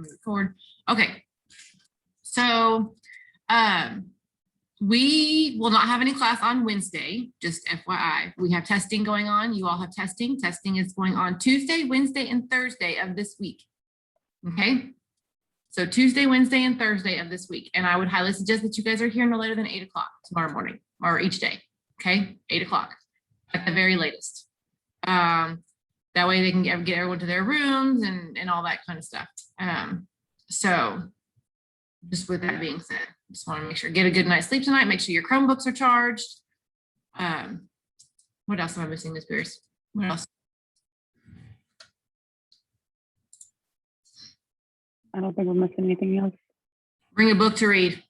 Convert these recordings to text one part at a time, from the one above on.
me to record. Okay. So we will not have any class on Wednesday, just FYI. We have testing going on. You all have testing. Testing is going on Tuesday, Wednesday, and Thursday of this week. Okay. So Tuesday, Wednesday, and Thursday of this week. And I would highly suggest that you guys are here no later than 8 o'clock tomorrow morning or each day. Okay. 8 o'clock at the very latest. That way they can get everyone to their rooms and all that kind of stuff. So just with that being said, just want to make sure, get a good night's sleep tonight. Make sure your Chromebooks are charged. What else am I missing, Ms. Pierce? What else? I don't think we're missing anything else. Bring a book to read.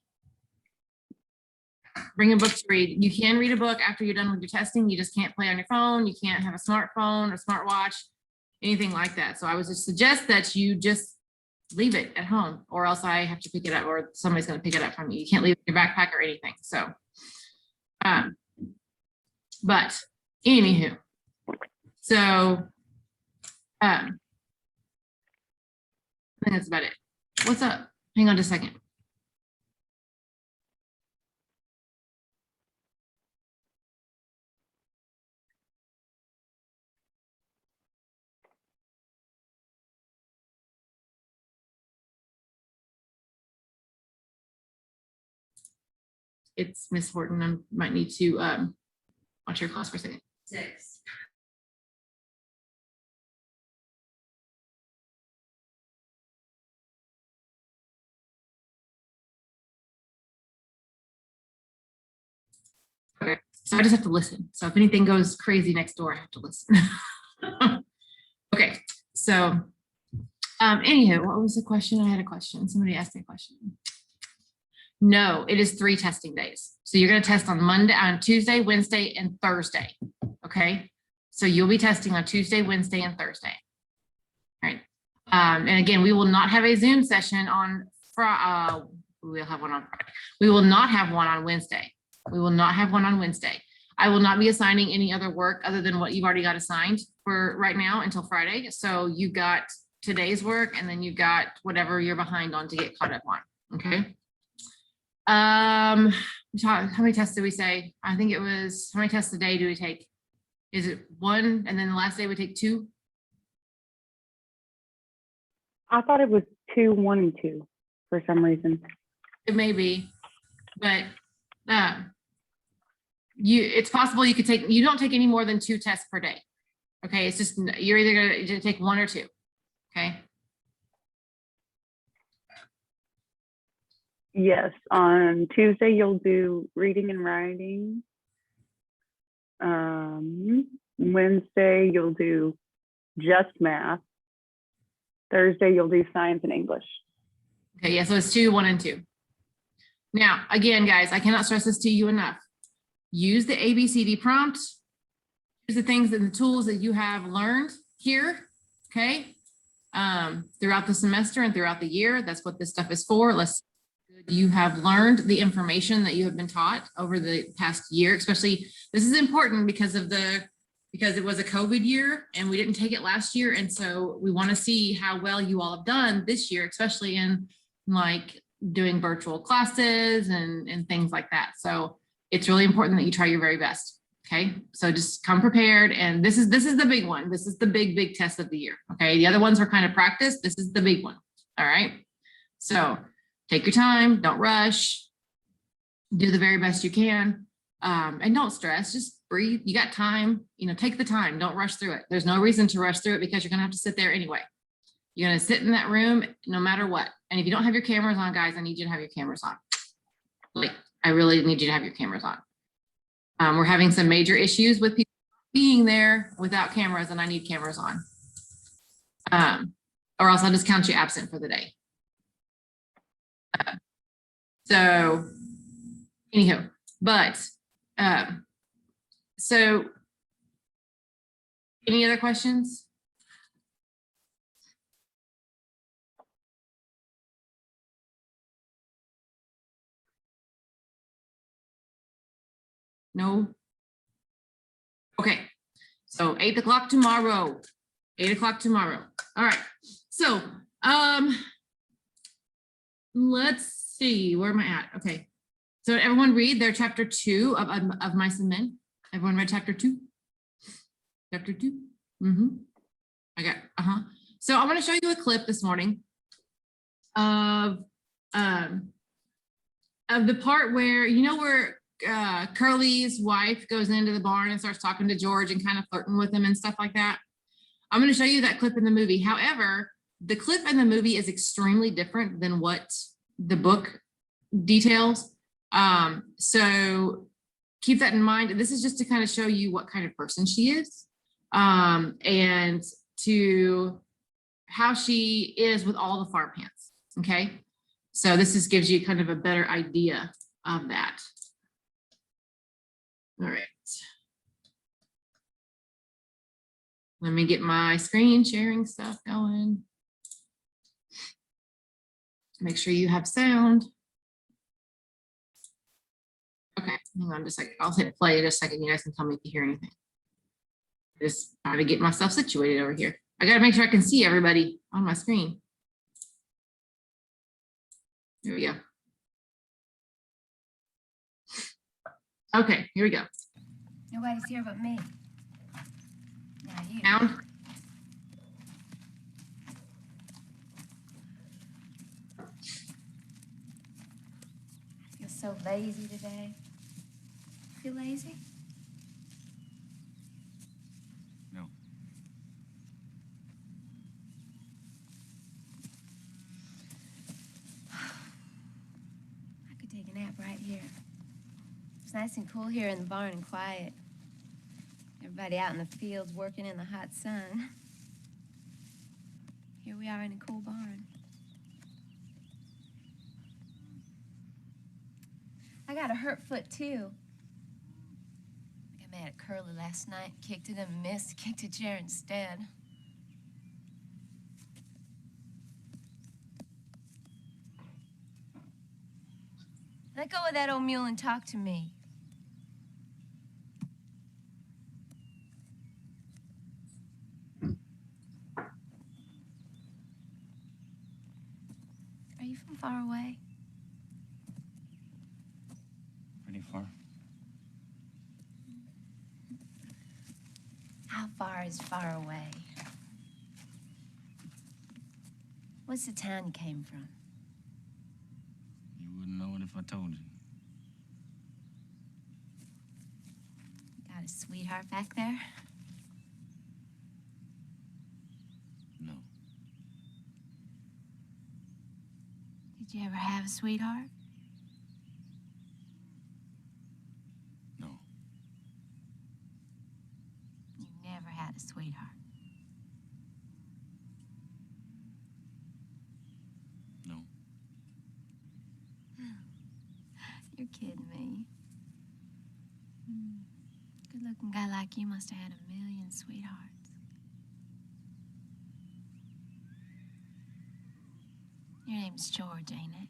Bring a book to read. You can read a book after you're done with your testing. You just can't play on your phone. You can't have a smartphone or smartwatch, anything like that. So I would just suggest that you just leave it at home, or else I have to pick it up, or somebody's going to pick it up from you. You can't leave it in your backpack or anything. So, but anywho, so I think that's about it. What's up? Hang on just a second. It's Miss Horton. I might need to watch your class for a second. 6. Okay, so I just have to listen. So if anything goes crazy next door, I have to listen. Okay, so anywho, what was the question? I had a question. Somebody asked me a question. No, it is 3 testing days. So you're going to test on Tuesday, Wednesday, and Thursday. Okay, so you'll be testing on Tuesday, Wednesday, and Thursday. All right. And again, we will not have a Zoom session on Friday. We'll have one on Friday. We will not have one on Wednesday. We will not have one on Wednesday. I will not be assigning any other work other than what you've already got assigned for right now until Friday. So you got today's work, and then you got whatever you're behind on to get caught up on. Okay. How many tests did we say? I think it was, how many tests a day do we take? Is it 1 and then the last day we take 2? I thought it was 2, 1, and 2 for some reason. It may be, but it's possible you could take, you don't take any more than 2 tests per day. Okay, it's just, you're either gonna take 1 or 2. Okay. Yes, on Tuesday you'll do reading and writing. Wednesday you'll do just math. Thursday you'll do science and English. Okay, yeah, so it's 2, 1, and 2. Now, again, guys, I cannot stress this to you enough. Use the ABCD prompt. Use the things and the tools that you have learned here, okay? Throughout the semester and throughout the year. That's what this stuff is for. You have learned the information that you have been taught over the past year, especially this is important because it was a COVID year and we didn't take it last year. And so we want to see how well you all have done this year, especially in like doing virtual classes and things like that. So it's really important that you try your very best. Okay, so just come prepared. And this is the big one. This is the big test of the year. Okay, the other ones are kind of practice. This is the big one. All right, so take your time, don't rush, do the very best you can, and don't stress, just breathe. You got time, take the time, don't rush through it. There's no reason to rush through it because you're gonna have to sit there anyway. You're gonna sit in that room no matter what. And if you don't have your cameras on, guys, I need you to have your cameras on. Like, I really need you to have your cameras on. We're having some major issues with people being there without cameras, and I need cameras on. Or else I'll just count you absent for the day. So anyhow, but so any other questions? No? Okay, so 8 o'clock tomorrow. 8 o'clock tomorrow. All right, so let's see, where am I at? Okay. So everyone read their chapter 2 of Mice and Men. Everyone read chapter 2? Chapter 2? Mm-hmm. I got, So I want to show you a clip this morning of the part where, where Curly's wife goes into the barn and starts talking to George and kind of flirting with him and stuff like that. I'm going to show you that clip in the movie. However, the clip in the movie is extremely different than what the book details. So keep that in mind. This is just to kind of show you what kind of person she is, and to how she is with all the farm hands. Okay. So this just gives you kind of a better idea of that. All right. Let me get my screen sharing stuff going. Make sure you have sound. Okay, hang on just a second. I'll hit play in a second. You guys can tell me if you hear anything. Just trying to get myself situated over here. I got to make sure I can see everybody on my screen. Here we go. Okay, here we go. Nobody's here but me. Now you. Sound. I feel so lazy today. Feel lazy? No. I could take a nap right here. It's nice and cool here in the barn and quiet. Everybody out in the fields working in the hot sun. Here we are in a cool barn. I got a hurt foot too. I got mad at Curly last night, kicked it and missed, kicked a chair instead. Let go of that old mule and talk to me. Are you from far away? Pretty far. How far is far away? What's the town you came from? You wouldn't know it if I told you. Got a sweetheart back there? No. Did you ever have a sweetheart? No. You never had a sweetheart. No. You're kidding me. Good-looking guy like you must have had a million sweethearts. Your name's George, ain't it?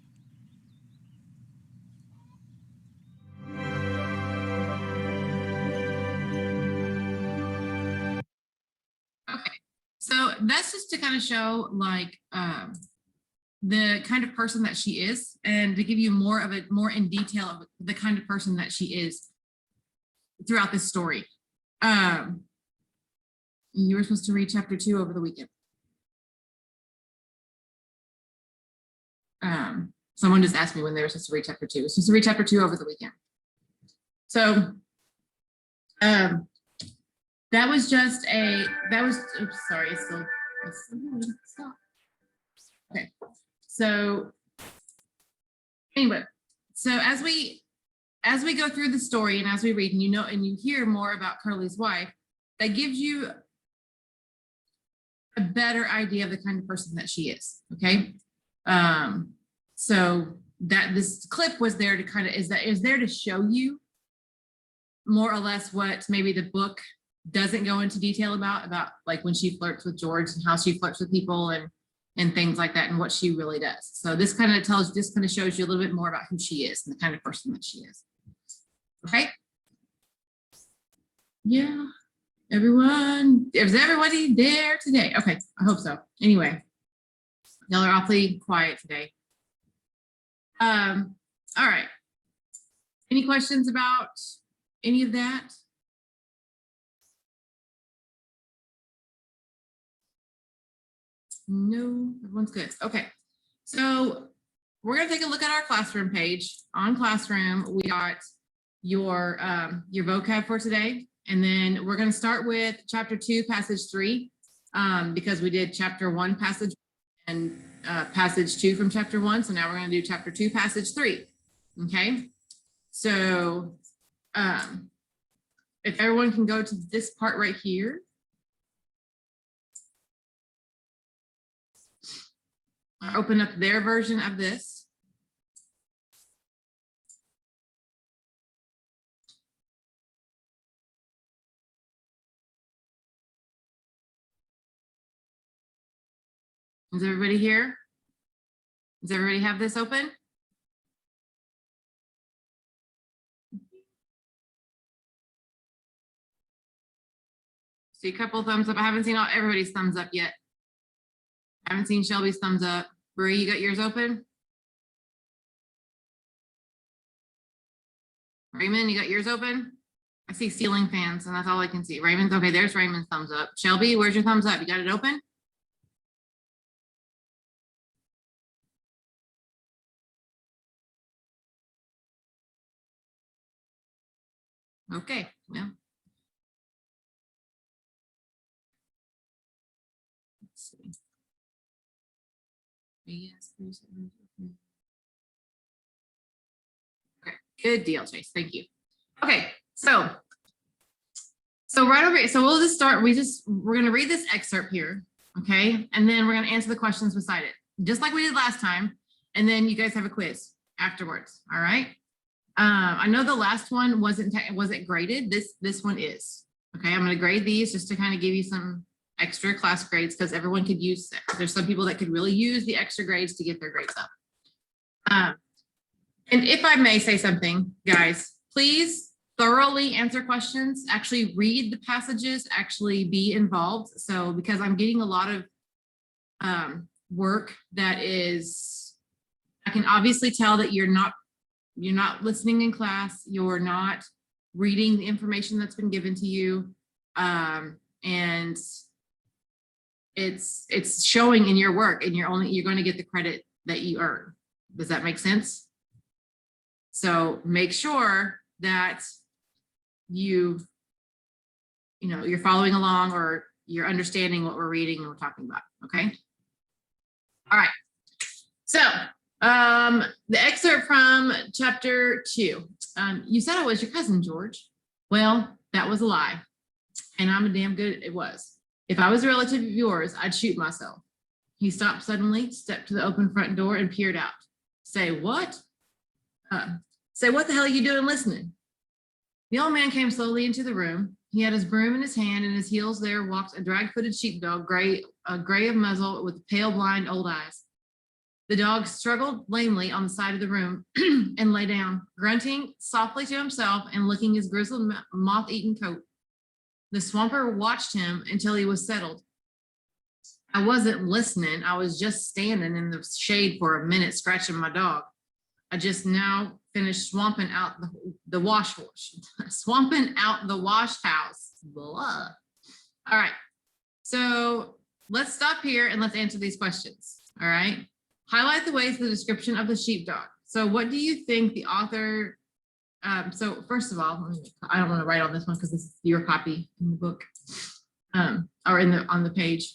Okay, so that's just to kind of show like the kind of person that she is, and to give you more in detail of the kind of person that she is throughout this story. You were supposed to read chapter 2 over the weekend. Someone just asked me when they were supposed to read chapter 2. Supposed to read chapter 2 over the weekend. So that was just oops, sorry, stop. Okay, so anyway, so as we go through the story and as we read and and you hear more about Curly's wife, that gives you a better idea of the kind of person that she is. Okay. So that this clip was there to kind of is there to show you more or less what maybe the book doesn't go into detail about like when she flirts with George and how she flirts with people and things like that and what she really does. So this kind of shows you a little bit more about who she is and the kind of person that she is. Okay. Yeah. Is everybody there today? Okay. I hope so. Anyway, y'all are awfully quiet today. All right. Any questions about any of that? No, everyone's good. Okay. So we're gonna take a look at our classroom page. On Classroom, we got your vocab for today. And then we're gonna start with chapter 2, passage 3, because we did chapter 1 passage and passage 2 from chapter 1. So now we're gonna do chapter 2, passage 3. Okay. So if everyone can go to this part right here. Or open up their version of this. Is everybody here? Does everybody have this open? See a couple thumbs up. I haven't seen everybody's thumbs up yet. I haven't seen Shelby's thumbs up. Bree, you got yours open? Raymond, you got yours open? I see ceiling fans and that's all I can see. Raymond's okay. There's Raymond's thumbs up. Shelby, where's your thumbs up? You got it open? Okay, well. Let's see. Yes, okay, good deal, Chase. Thank you. Okay, so right over here, so we'll just start, we're gonna read this excerpt here, okay? And then we're gonna answer the questions beside it, just like we did last time. And then you guys have a quiz afterwards, all right? I know the last one wasn't graded. This one is, okay? I'm gonna grade these just to kind of give you some extra class grades because everyone could use it. There's some people that could really use the extra grades to get their grades up. And if I may say something, guys, please thoroughly answer questions, actually read the passages, actually be involved. So because I'm getting a lot of work that is, I can obviously tell that you're not listening in class, you're not reading the information that's been given to you. And it's showing in your work and you're going to get the credit that you earn. Does that make sense? So make sure that you're following along or you're understanding what we're reading and we're talking about. Okay. All right. So the excerpt from chapter 2. You said I was your cousin, George. Well, that was a lie. And I'm a damn good it was. If I was a relative of yours, I'd shoot myself. He stopped suddenly, stepped to the open front door and peered out. Say what? Say what the hell are you doing listening? The old man came slowly into the room. He had his broom in his hand and his heels there walked a drag-footed sheepdog, gray of muzzle with pale, blind old eyes. The dog struggled lamely on the side of the room and lay down, grunting softly to himself and licking his grizzled, moth-eaten coat. The swamper watched him until he was settled. I wasn't listening. I was just standing in the shade for a minute, scratching my dog. I just now finished swamping out the wash house. Swamping out the wash house. Blah. All right. So let's stop here and let's answer these questions. All right. Highlight the ways the description of the sheepdog. So what do you think the author, so first of all, I don't want to write on this one because this is your copy in the book or on the page.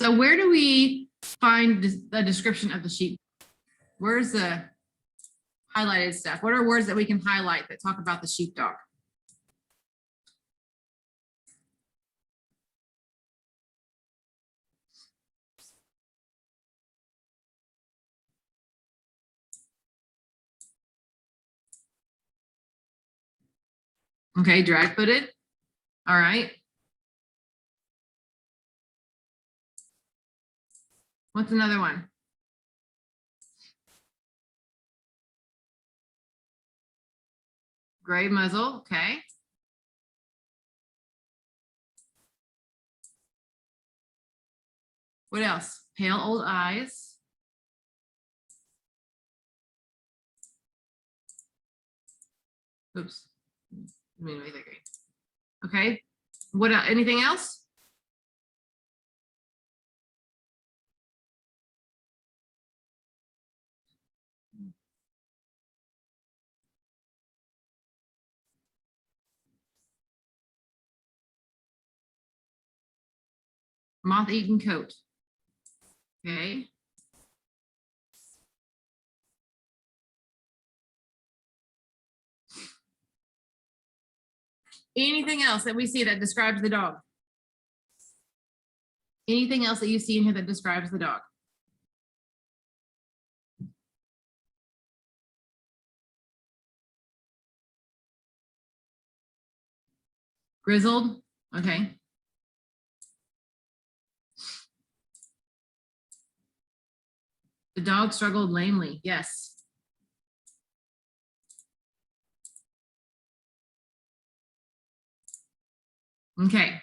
So where do we find the description of the sheep? Where's the highlighted stuff? What are words that we can highlight that talk about the sheepdog? Okay, drag-footed. All right. What's another one? Gray muzzle, okay. What else? Pale old eyes. Oops. I mean, make that green. Okay. What, anything else? Moth-eaten coat. Okay. Anything else that we see that describes the dog? Anything else that you see in here that describes the dog? Grizzled, okay. The dog struggled lamely, yes. Okay.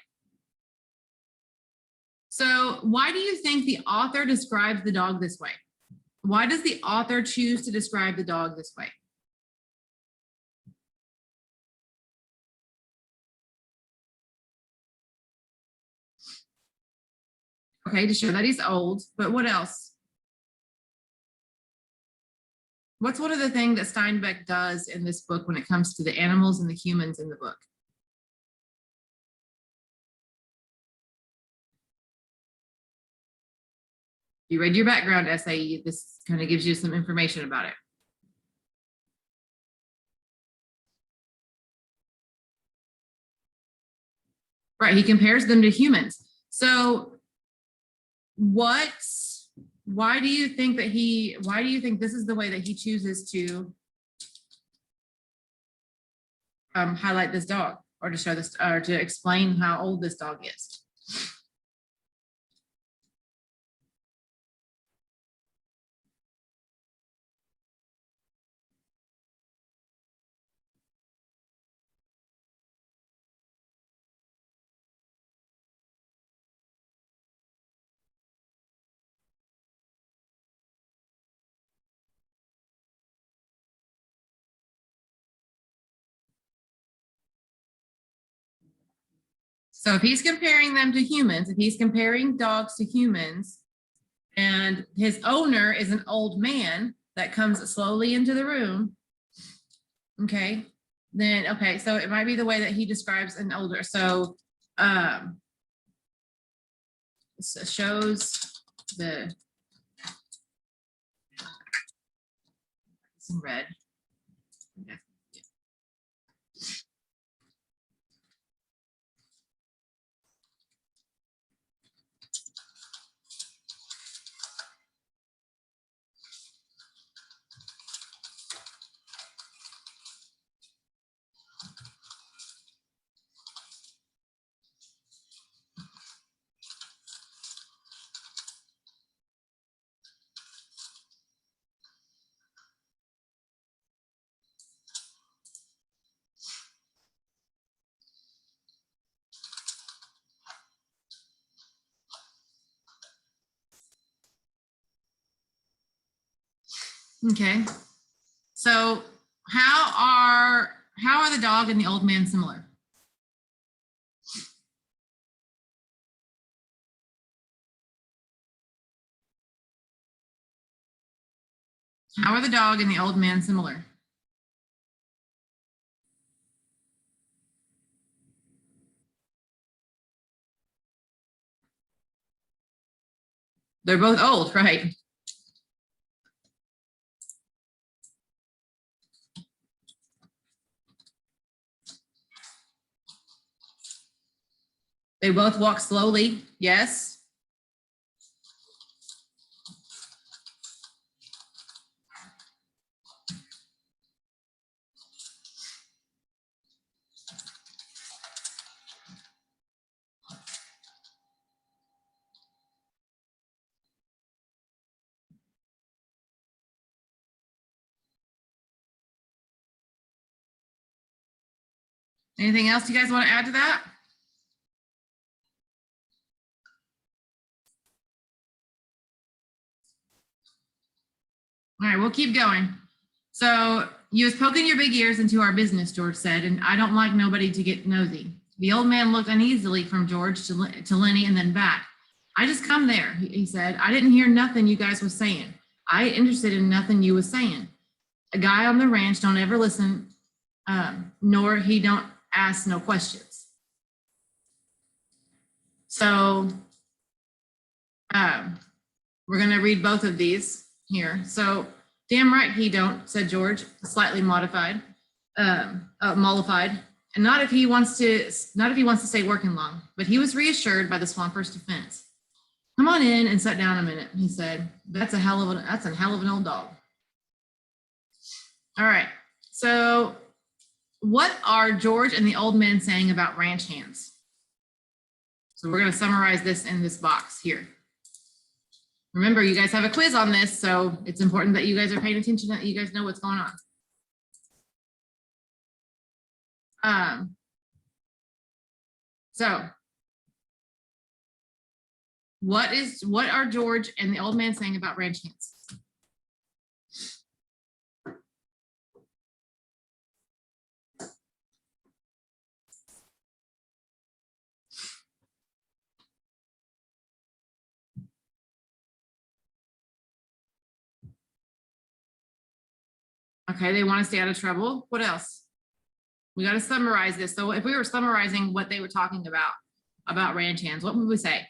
So why do you think the author describes the dog this way? Why does the author choose to describe the dog this way? Okay, to show that he's old, but what else? What's one of the things that Steinbeck does in this book when it comes to the animals and the humans in the book? You read your background essay, this kind of gives you some information about it. Right, he compares them to humans. So why do you think this is the way that he chooses to highlight this dog, or to show this, or to explain how old this dog is? So if he's comparing them to humans, if he's comparing dogs to humans, and his owner is an old man that comes slowly into the room, okay, then, okay, so it might be the way that he describes an older, so shows the, some red. Okay, so how are the dog and the old man similar? How are the dog and the old man similar? They're both old, right? They both walk slowly, yes. Anything else you guys want to add to that? All right, we'll keep going. So you was poking your big ears into our business, George said, and I don't like nobody to get nosy. The old man looked uneasily from George to Lenny and then back. I just come there, he said. I didn't hear nothing you guys was saying. I ain't interested in nothing you was saying. A guy on the ranch don't ever listen, nor he don't ask no questions. So we're gonna read both of these here. So damn right he don't, said George, slightly mollified. And not if he wants to stay working long, but he was reassured by the Swamper's defense. Come on in and sit down a minute, he said. That's a hell of an old dog. All right. So what are George and the old man saying about ranch hands? So we're going to summarize this in this box here. Remember, you guys have a quiz on this, so it's important that you guys are paying attention, that you guys know what's going on. So what are George and the old man saying about ranch hands? Okay, they want to stay out of trouble. What else? We got to summarize this. So if we were summarizing what they were talking about ranch hands, what would we say?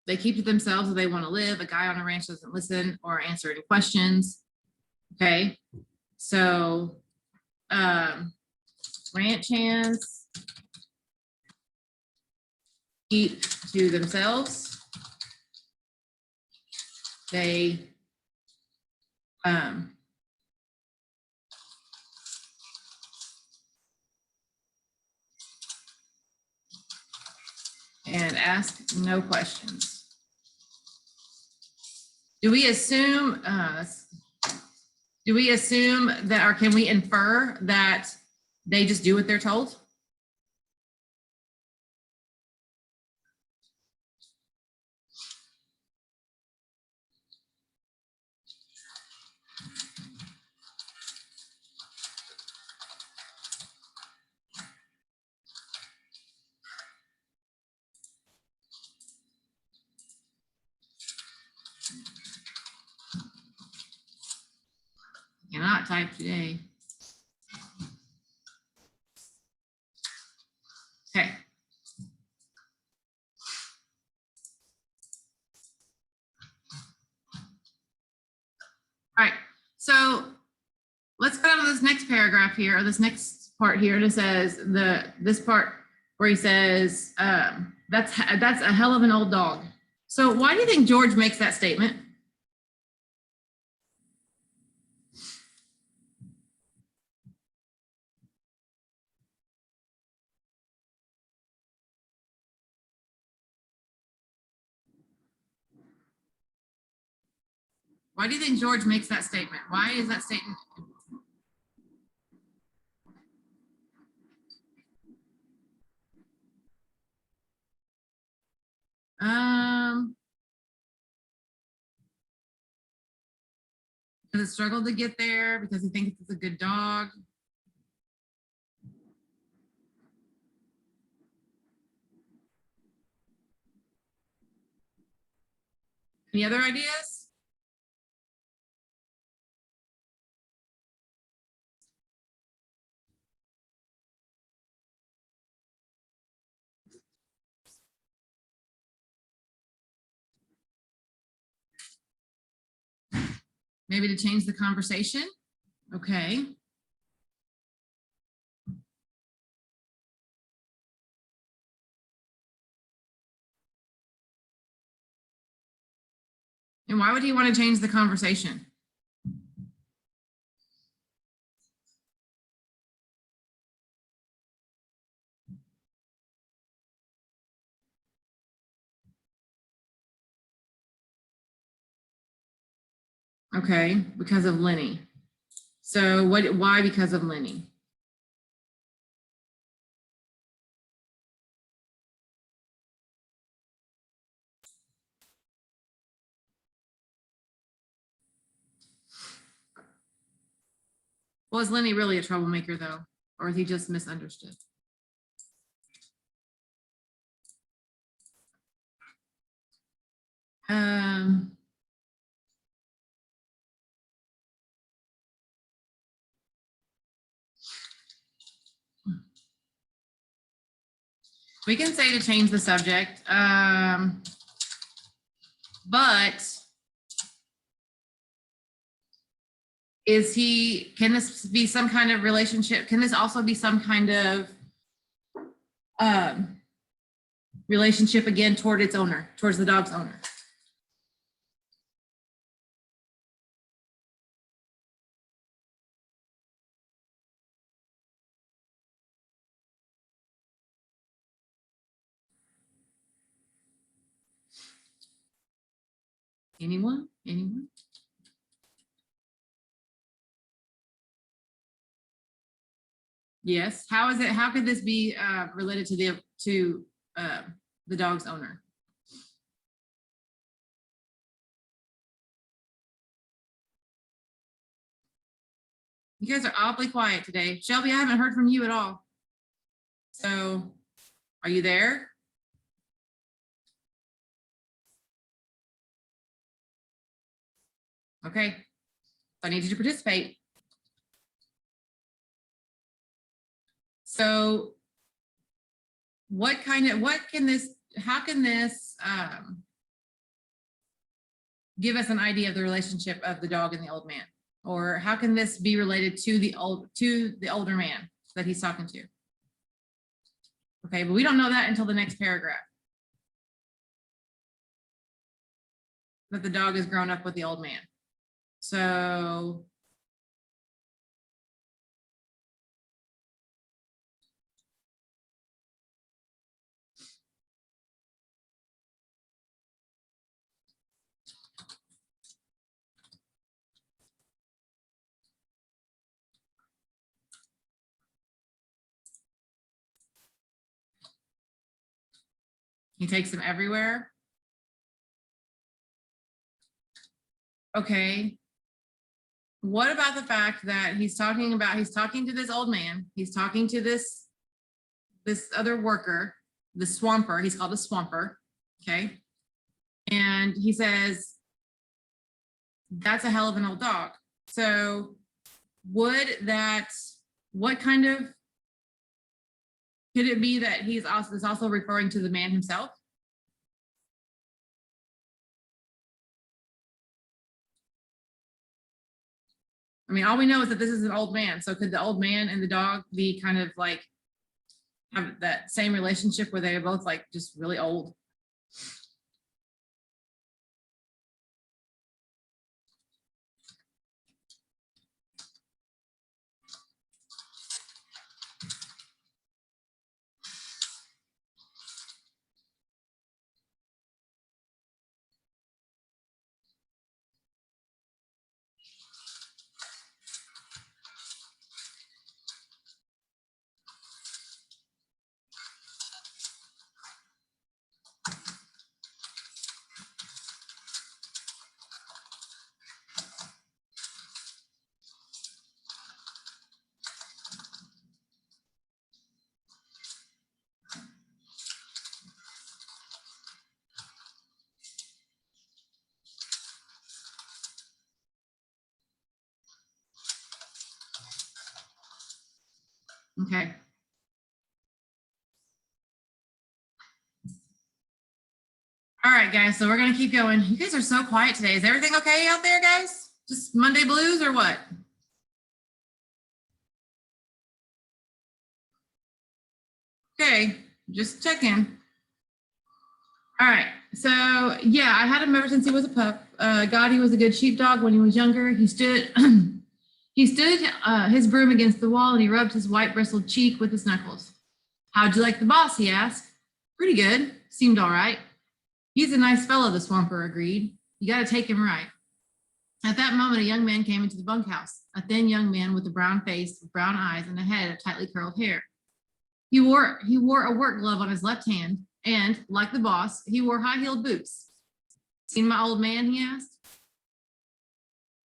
They keep to themselves if they want to live. A guy on a ranch doesn't listen or answer any questions. Okay, so ranch hands keep to themselves. They and ask no questions. Do we assume that, or can we infer that they just do what they're told? Cannot type today. Okay. All right, so let's go to this next paragraph here, or this next part here. It says this part where he says that's a hell of an old dog. So why do you think George makes that statement? Why do you think George makes that statement? Why is that statement? Because it struggled to get there, because he thinks it's a good dog. Any other ideas? Maybe to change the conversation. Okay. And why would he want to change the conversation? Okay, because of Lenny. So why because of Lenny? Well, is Lenny really a troublemaker though? Or is he just misunderstood? Um, we can say to change the subject, but can this be some kind of relationship? Can this also be some kind of relationship again toward its owner, towards the dog's owner? Anyone? Anyone? Yes. How is it? How could this be related to the dog's owner? You guys are awfully quiet today. Shelby, I haven't heard from you at all. So, are you there? Okay. I need you to participate. So, how can this give us an idea of the relationship of the dog and the old man? Or how can this be related to the older man that he's talking to? Okay, but we don't know that until the next paragraph. That the dog has grown up with the old man. So he takes him everywhere. Okay. What about the fact that he's talking to this old man, he's talking to this other worker, the swamper, he's called a swamper, okay? And he says, that's a hell of an old dog. So could it be that he's also referring to the man himself? I mean, all we know is that this is an old man. So could the old man and the dog be kind of like have that same relationship where they're both like just really old? Okay. All right, guys, so we're gonna keep going. You guys are so quiet today. Is everything okay out there, guys? Just Monday blues or what? Okay, just checking. All right, so yeah, I had him ever since he was a pup. God, he was a good sheepdog when he was younger. He stood his broom against the wall and he rubbed his white bristled cheek with his knuckles. How'd you like the boss, he asked. Pretty good, seemed all right. He's a nice fellow, the swamper agreed. You gotta take him right. At that moment, a young man came into the bunkhouse, a thin young man with a brown face, brown eyes, and a head of tightly curled hair. He wore a work glove on his left hand, and, like the boss, he wore high-heeled boots. Seen my old man, he asked.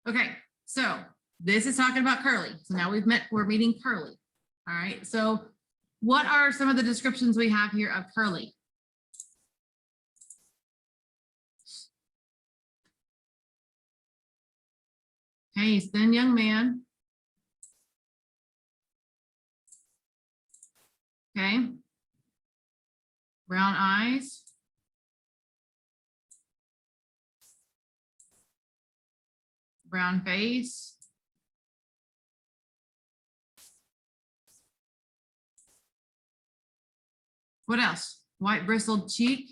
Okay, so This is talking about Curly. So now we're meeting Curly. All right. So what are some of the descriptions we have here of Curly? Okay, he's a thin young man. Okay. Brown eyes. Brown face. What else? White bristled cheek.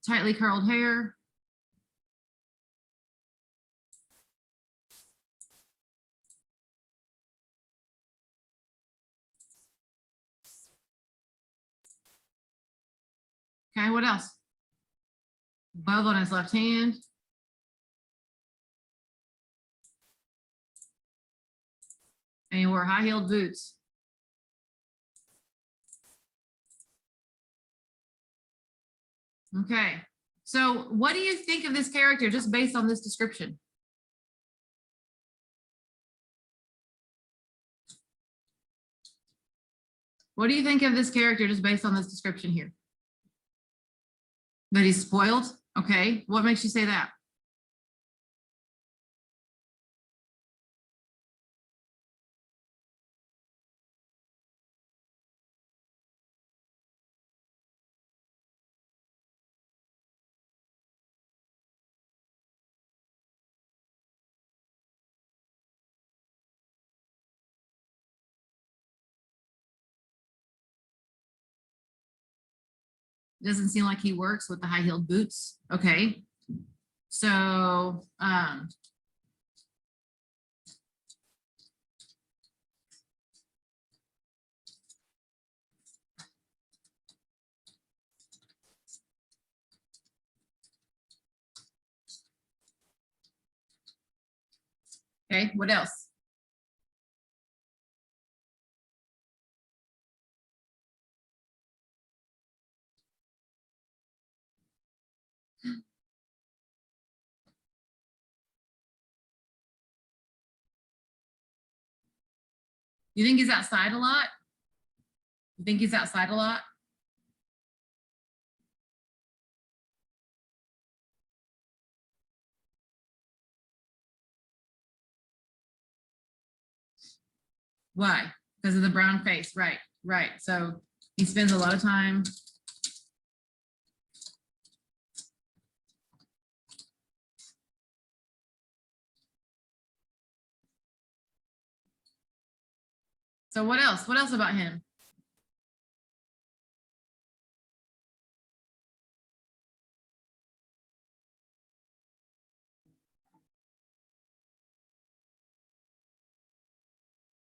Tightly curled hair. Okay, what else? Glove on his left hand. And he wore high-heeled boots. Okay, so what do you think of this character just based on this description? What do you think of this character just based on this description here? That he's spoiled? Okay, what makes you say that? Doesn't seem like he works with the high-heeled boots. Okay. So, okay, what else? You think he's outside a lot? You think he's outside a lot? Why? Because of the brown face, right, right. So he spends a lot of time. So what else? What else about him?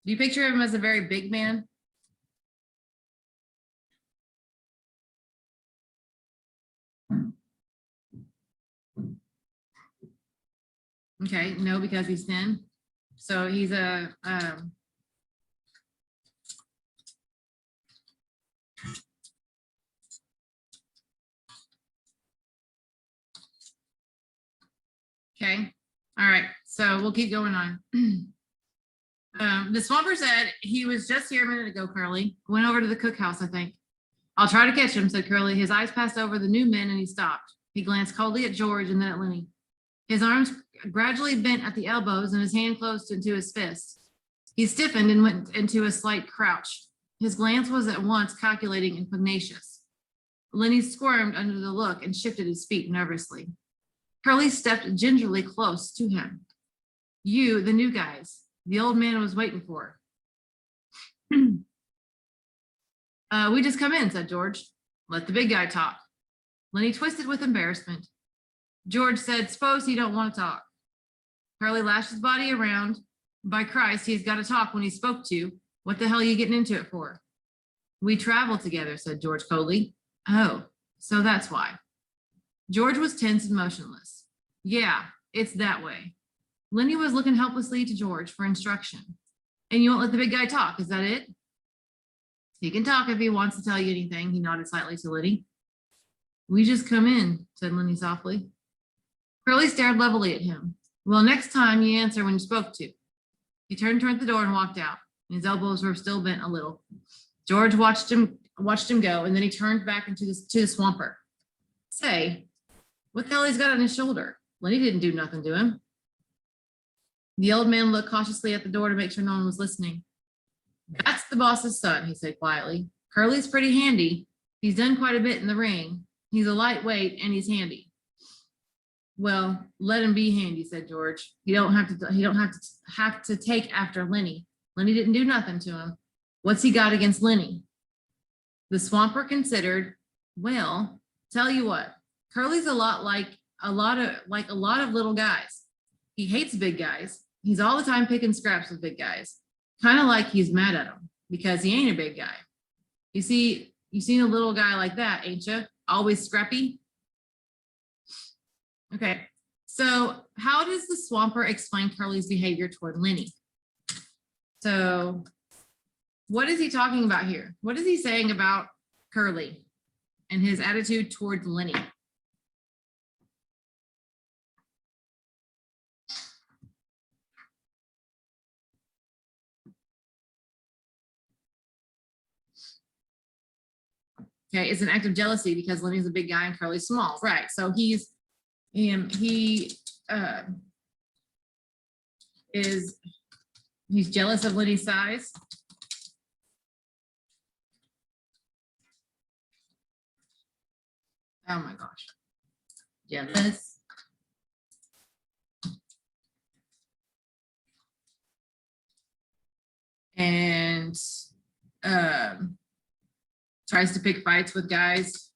Do you picture him as a very big man? Okay, no, because he's thin. So he's a, okay, all right, so we'll keep going on. The swamper said he was just here a minute ago, Curly. Went over to the cookhouse, I think. I'll try to catch him, said Curly. His eyes passed over the new men and he stopped. He glanced coldly at George and then at Lenny. His arms gradually bent at the elbows and his hand closed into his fist. He stiffened and went into a slight crouch. His glance was at once calculating and pugnacious. Lenny squirmed under the look and shifted his feet nervously. Curly stepped gingerly close to him. You, the new guys, the old man was waiting for. We just come in, said George. Let the big guy talk. Lenny twisted with embarrassment. George said, suppose he don't want to talk. Curly lashed his body around. By Christ, he's got to talk when he's spoke to. What the hell are you getting into it for? We travel together, said George coldly. Oh, so that's why. George was tense and motionless. Yeah, it's that way. Lenny was looking helplessly to George for instruction. And you won't let the big guy talk, is that it? He can talk if he wants to tell you anything. He nodded slightly to Lenny. We just come in, said Lenny softly. Curly stared levelly at him. Well, next time you answer when you spoke to. He turned toward the door and walked out. His elbows were still bent a little. George watched him go, and then he turned back to the swamper. Say, what the hell he's got on his shoulder? Lenny didn't do nothing to him. The old man looked cautiously at the door to make sure no one was listening. That's the boss's son, he said quietly. Curly's pretty handy. He's done quite a bit in the ring. He's a lightweight and he's handy. Well, let him be handy, said George. He don't have to take after Lenny. Lenny didn't do nothing to him. What's he got against Lenny? The swamper considered. Well, tell you what, Curly's a lot of little guys. He hates big guys. He's all the time picking scraps with big guys. Kind of like he's mad at him because he ain't a big guy. You seen a little guy like that, ain't you? Always scrappy. Okay, so how does the swamper explain Curly's behavior toward Lenny? So what is he talking about here? What is he saying about Curly and his attitude toward Lenny? Okay, it's an act of jealousy because Lenny's a big guy and Curly's small, right? So he's jealous of Lenny's size. Oh my gosh, jealous. And tries to pick fights with guys.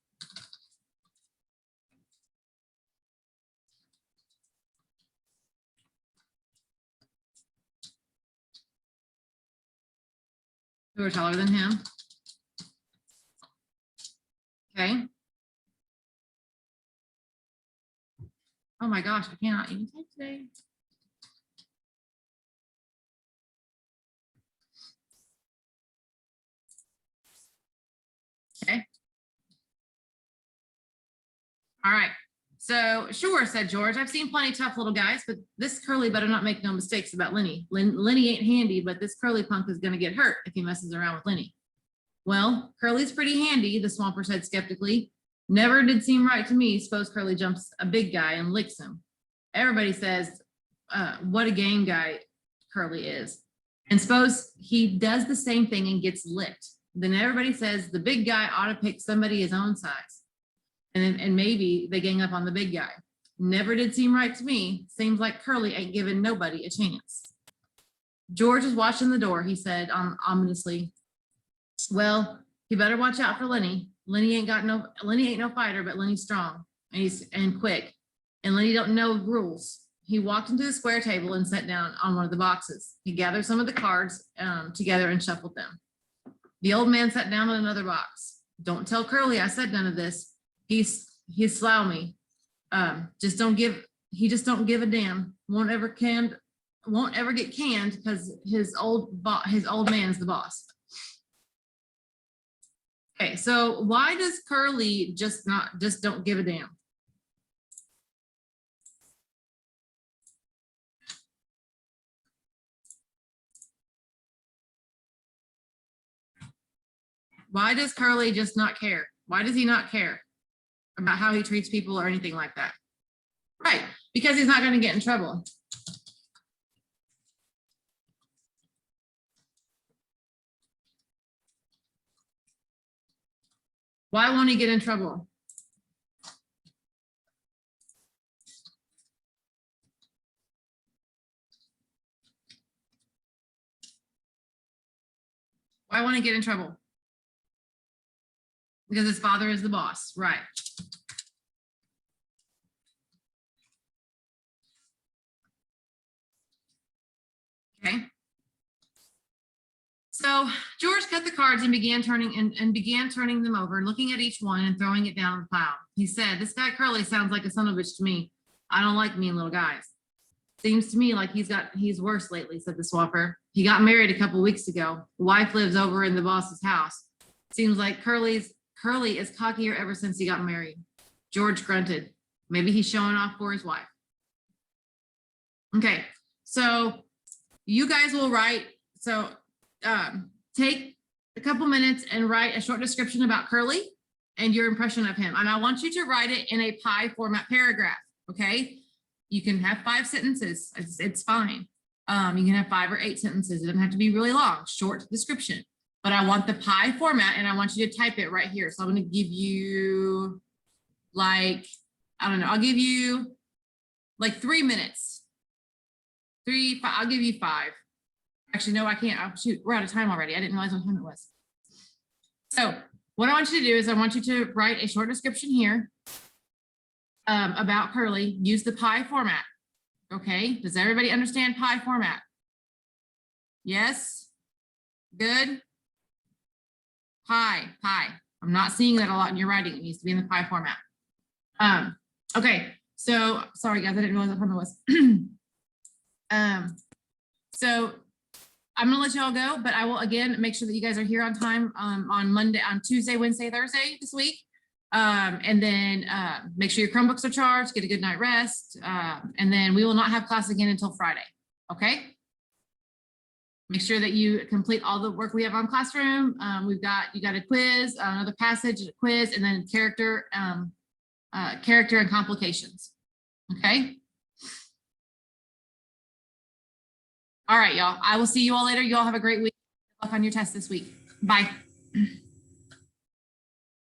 Who are taller than him. Okay. Oh my gosh, I cannot even type today. Okay. All right. So sure, said George. I've seen plenty of tough little guys, but this Curly better not make no mistakes about Lenny. Lenny ain't handy, but this Curly punk is going to get hurt if he messes around with Lenny. Well, Curly's pretty handy, the swamper said skeptically. Never did seem right to me. Suppose Curly jumps a big guy and licks him. Everybody says what a game guy Curly is. And suppose he does the same thing and gets licked. Then everybody says the big guy ought to pick somebody his own size. And maybe they gang up on the big guy. Never did seem right to me. Seems like Curly ain't giving nobody a chance. George is watching the door, he said ominously. Well, he better watch out for Lenny. Lenny ain't no fighter, but Lenny's strong and quick. And Lenny don't know rules. He walked into the square table and sat down on one of the boxes. He gathered some of the cards together and shuffled them. The old man sat down on another box. Don't tell Curly I said none of this. He's slimy. He just don't give a damn. Won't ever get canned because his old man is the boss. Okay, so why does Curly just don't give a damn? Why does Curly just not care? Why does he not care about how he treats people or anything like that? Right, because he's not going to get in trouble. Why won't he get in trouble? Why won't he get in trouble? Because his father is the boss, right? Okay. So George cut the cards and began turning them over, looking at each one and throwing it down on the pile. He said, "This guy Curly sounds like a son of a bitch to me. I don't like mean little guys. Seems to me like he's worse lately," said the swamper. "He got married a couple weeks ago. The wife lives over in the boss's house. Seems like Curly is cockier ever since he got married. George grunted. Maybe he's showing off for his wife. Okay, so you guys will write, so take a couple minutes and write a short description about Curly and your impression of him. And I want you to write it in a pie format paragraph, okay? You can have 5 sentences, it's fine. You can have 5 or 8 sentences. It doesn't have to be really long, short description. But I want the pie format and I want you to type it right here. So I'm gonna give you like, I don't know, I'll give you like 3 minutes. 3, 5, I'll give you 5. Actually, no, I can't. Oh, shoot, we're out of time already. I didn't realize what time it was. So what I want you to do is I want you to write a short description here about Curly. Use the pie format. Okay, does everybody understand pie format? Yes? Good? Pie. I'm not seeing that a lot in your writing. It needs to be in the pie format. Okay, so sorry guys, I didn't realize what time it was. So I'm gonna let y'all go, but I will again make sure that you guys are here on time on Tuesday, Wednesday, Thursday this week. And then make sure your Chromebooks are charged, get a good night rest. And then we will not have class again until Friday, okay? Make sure that you complete all the work we have on Classroom. You got a quiz, another passage, a quiz, and then character and complications, okay? All right, y'all. I will see you all later. You all have a great week. Good luck on your test this week. Bye.